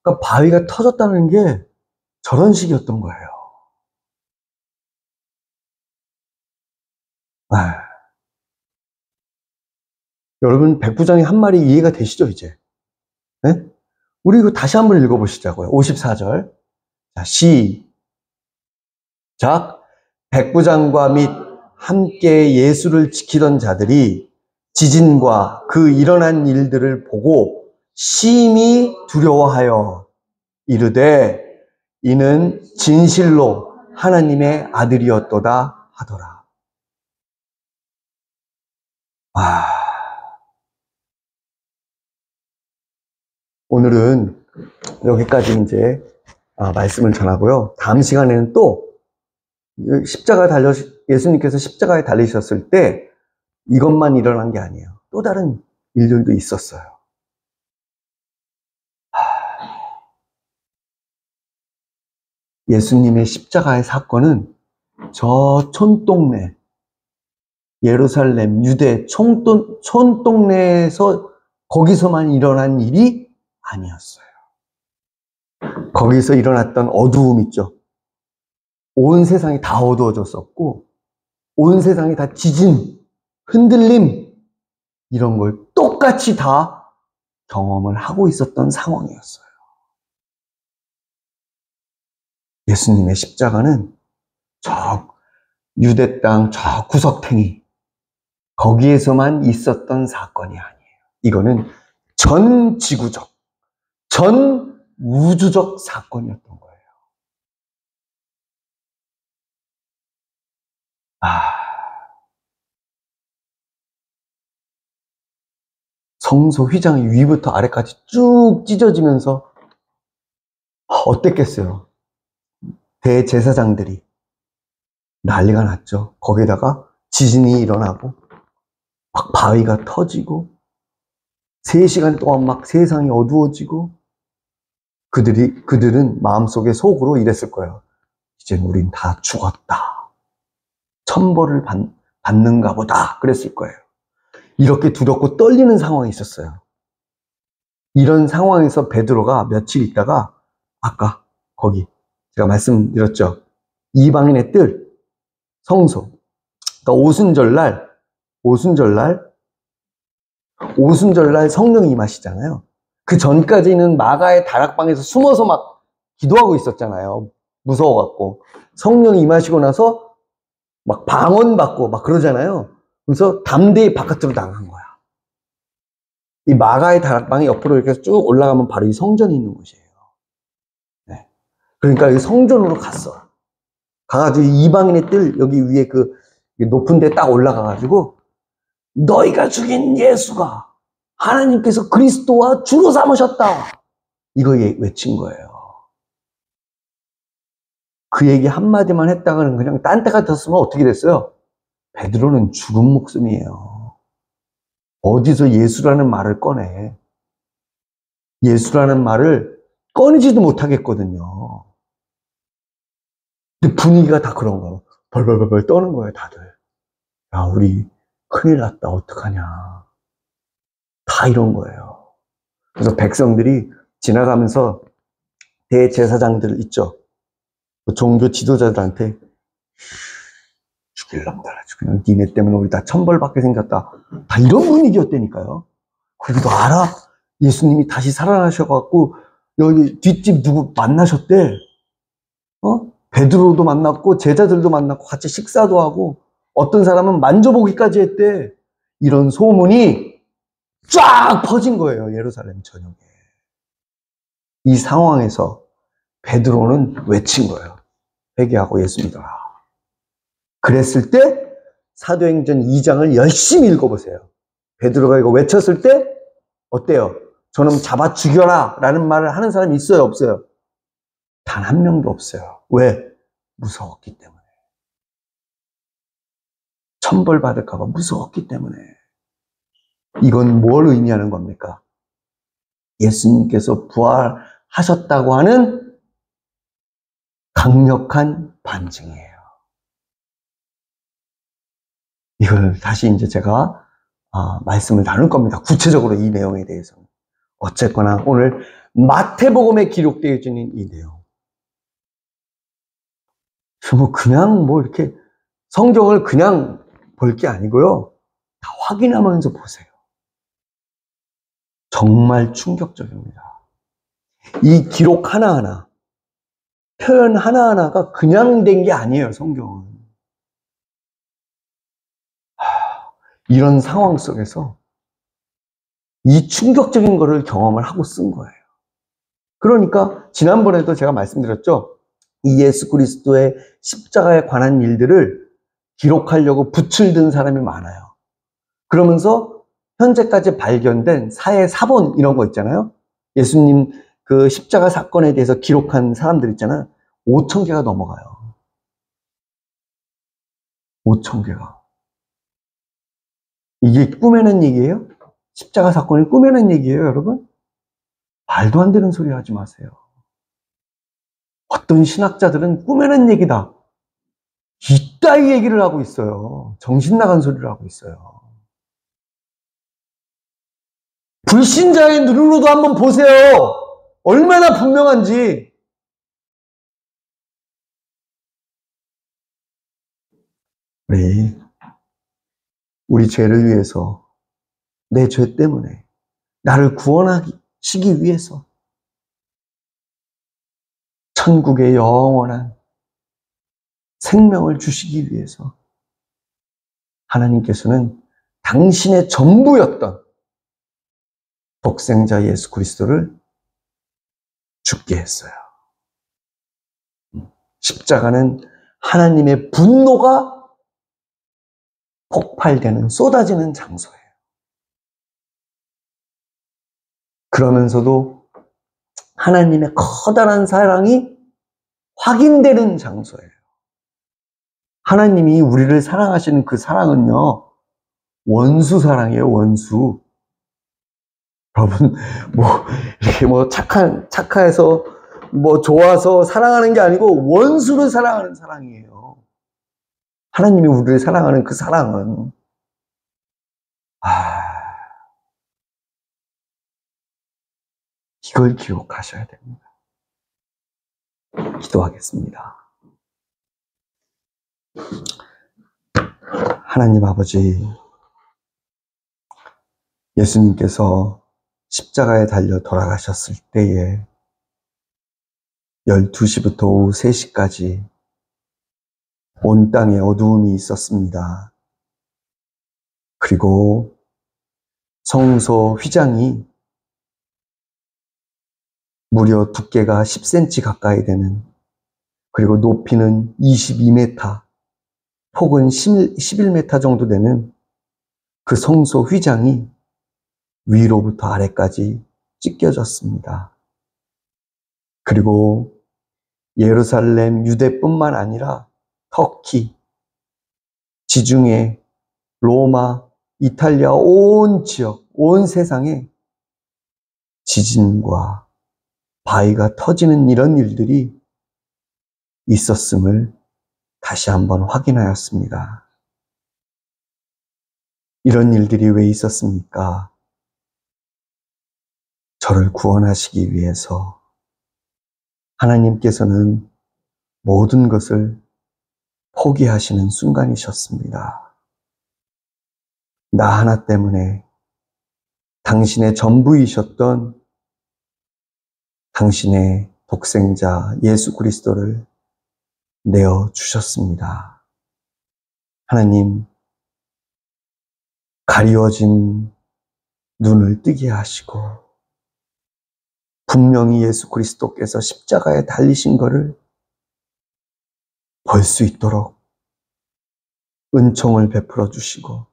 그러니까 바위가 터졌다는 게 저런 식이었던 거예요. 여러분 백부장이 한 말이 이해가 되시죠 이제? 네? 우리 이거 다시 한번 읽어보시자고요. 54절. 자, 시작. 백부장과 및 함께 예수를 지키던 자들이 지진과 그 일어난 일들을 보고 심히 두려워하여 이르되 이는 진실로 하나님의 아들이었도다 하더라. 오늘은 여기까지 이제 말씀을 전하고요. 다음 시간에는 또 예수님께서 십자가에 달리셨을 때 이것만 일어난 게 아니에요. 또 다른 일들도 있었어요. 예수님의 십자가의 사건은 저 촌동네, 예루살렘, 유대 촌동네에서 거기서만 일어난 일이 아니었어요. 거기서 일어났던 어두움 있죠. 온 세상이 다 어두워졌었고 온 세상이 다 지진, 흔들림 이런 걸 똑같이 다 경험을 하고 있었던 상황이었어요. 예수님의 십자가는 저 유대 땅 저 구석탱이 거기에서만 있었던 사건이 아니에요. 이거는 전 지구적, 전 우주적 사건이었던 거예요. 성소 휘장이 위부터 아래까지 쭉 찢어지면서 어땠겠어요? 대제사장들이 난리가 났죠. 거기다가 지진이 일어나고 막 바위가 터지고 3시간 동안 막 세상이 어두워지고 그들은 마음속에 속으로 이랬을 거예요. 이제 우린 다 죽었다. 천벌을 받는가 보다. 그랬을 거예요. 이렇게 두렵고 떨리는 상황이 있었어요. 이런 상황에서 베드로가 며칠 있다가 아까 거기 제가 말씀드렸죠. 이방인의 뜰, 성소. 그러니까 오순절날 성령이 임하시잖아요. 그 전까지는 마가의 다락방에서 숨어서 막 기도하고 있었잖아요. 무서워갖고. 성령이 임하시고 나서 막 방언받고 막 그러잖아요. 그래서 담대히 바깥으로 나간 거야. 이 마가의 다락방이 옆으로 이렇게 쭉 올라가면 바로 이 성전이 있는 곳이에요. 네. 그러니까 이 성전으로 갔어. 가가지고 이방인의 뜰 여기 위에 그 높은 데 딱 올라가가지고 너희가 죽인 예수가 하나님께서 그리스도와 주로 삼으셨다. 이거 외친 거예요. 그 얘기 한마디만 했다가는 그냥 딴 데 같았으면 어떻게 됐어요? 베드로는 죽은 목숨이에요. 어디서 예수라는 말을 꺼내. 예수라는 말을 꺼내지도 못하겠거든요. 근데 분위기가 다 그런 거예요. 벌벌벌 떠는 거예요, 다들. 야, 우리 큰일 났다. 어떡하냐. 다 이런 거예요. 그래서 백성들이 지나가면서 대제사장들 있죠. 종교 지도자들한테 죽일랍니다. 그냥 니네 때문에 우리 다 천벌받게 생겼다. 다 이런 분위기였다니까요. 그리고 너 알아? 예수님이 다시 살아나셔갖고 여기 뒷집 누구 만나셨대. 베드로도 만났고 제자들도 만났고 같이 식사도 하고 어떤 사람은 만져보기까지 했대. 이런 소문이 쫙 퍼진 거예요. 예루살렘 전역에. 이 상황에서 베드로는 외친 거예요. 회개하고 예수 믿어라. 그랬을 때 사도행전 2장을 열심히 읽어보세요. 베드로가 이거 외쳤을 때 어때요? 저놈 잡아 죽여라 라는 말을 하는 사람이 있어요? 없어요? 단 한 명도 없어요. 왜? 무서웠기 때문에. 천벌받을까 봐 무서웠기 때문에. 이건 뭘 의미하는 겁니까? 예수님께서 부활하셨다고 하는 강력한 반증이에요. 이걸 다시 이제 제가 말씀을 나눌 겁니다. 구체적으로 이 내용에 대해서는. 어쨌거나 오늘 마태복음에 기록되어 있는 이 내용. 그냥 이렇게 성경을 그냥 볼 게 아니고요. 다 확인하면서 보세요. 정말 충격적입니다. 이 기록 하나하나, 표현 하나하나가 그냥 된 게 아니에요, 성경은. 이런 상황 속에서 이 충격적인 거를 경험을 하고 쓴 거예요. 그러니까 지난번에도 제가 말씀드렸죠. 이 예수 그리스도의 십자가에 관한 일들을 기록하려고 붓을 든 사람이 많아요. 그러면서 현재까지 발견된 사회 사본 이런 거 있잖아요. 예수님 그 십자가 사건에 대해서 기록한 사람들 있잖아요. 5,000개가 넘어가요. 5,000개가. 이게 꾸며낸 얘기예요? 십자가 사건이 꾸며낸 얘기예요, 여러분? 말도 안 되는 소리 하지 마세요. 어떤 신학자들은 꾸며낸 얘기다. 이따위 얘기를 하고 있어요. 정신 나간 소리를 하고 있어요. 불신자의 눈으로도 한번 보세요. 얼마나 분명한지. 우리 죄를 위해서, 내 죄 때문에 나를 구원하시기 위해서 천국의 영원한 생명을 주시기 위해서 하나님께서는 당신의 전부였던 독생자 예수 그리스도를 죽게 했어요. 십자가는 하나님의 분노가 폭발되는, 쏟아지는 장소예요. 그러면서도 하나님의 커다란 사랑이 확인되는 장소예요. 하나님이 우리를 사랑하시는 그 사랑은요, 원수 사랑이에요, 원수. 여러분, 이렇게 착해서, 좋아서 사랑하는 게 아니고, 원수를 사랑하는 사랑이에요. 하나님이 우리를 사랑하는 그 사랑은, 이걸 기억하셔야 됩니다. 기도하겠습니다. 하나님 아버지, 예수님께서 십자가에 달려 돌아가셨을 때에 12시부터 오후 3시까지 온 땅에 어두움이 있었습니다. 그리고 성소 휘장이 무려 두께가 10cm 가까이 되는, 그리고 높이는 22m, 폭은 11m 정도 되는 그 성소 휘장이 위로부터 아래까지 찢겨졌습니다. 그리고 예루살렘, 유대뿐만 아니라 터키, 지중해, 로마, 이탈리아 온 지역, 온 세상에 지진과 바위가 터지는 이런 일들이 있었음을 다시 한번 확인하였습니다. 이런 일들이 왜 있었습니까? 저를 구원하시기 위해서 하나님께서는 모든 것을 포기하시는 순간이셨습니다. 나 하나 때문에 당신의 전부이셨던 당신의 독생자 예수 그리스도를 내어주셨습니다. 하나님, 가리워진 눈을 뜨게 하시고 분명히 예수 그리스도께서 십자가에 달리신 것을 볼 수 있도록 은총을 베풀어 주시고,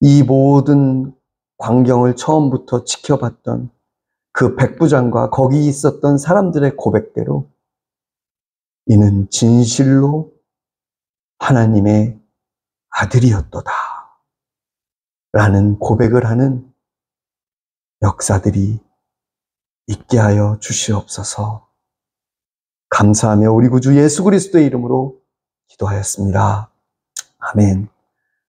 이 모든 광경을 처음부터 지켜봤던 그 백부장과 거기 있었던 사람들의 고백대로 이는 진실로 하나님의 아들이었도다 라는 고백을 하는 역사들이 있게 하여 주시옵소서. 감사하며 우리 구주 예수 그리스도의 이름으로 기도하였습니다. 아멘.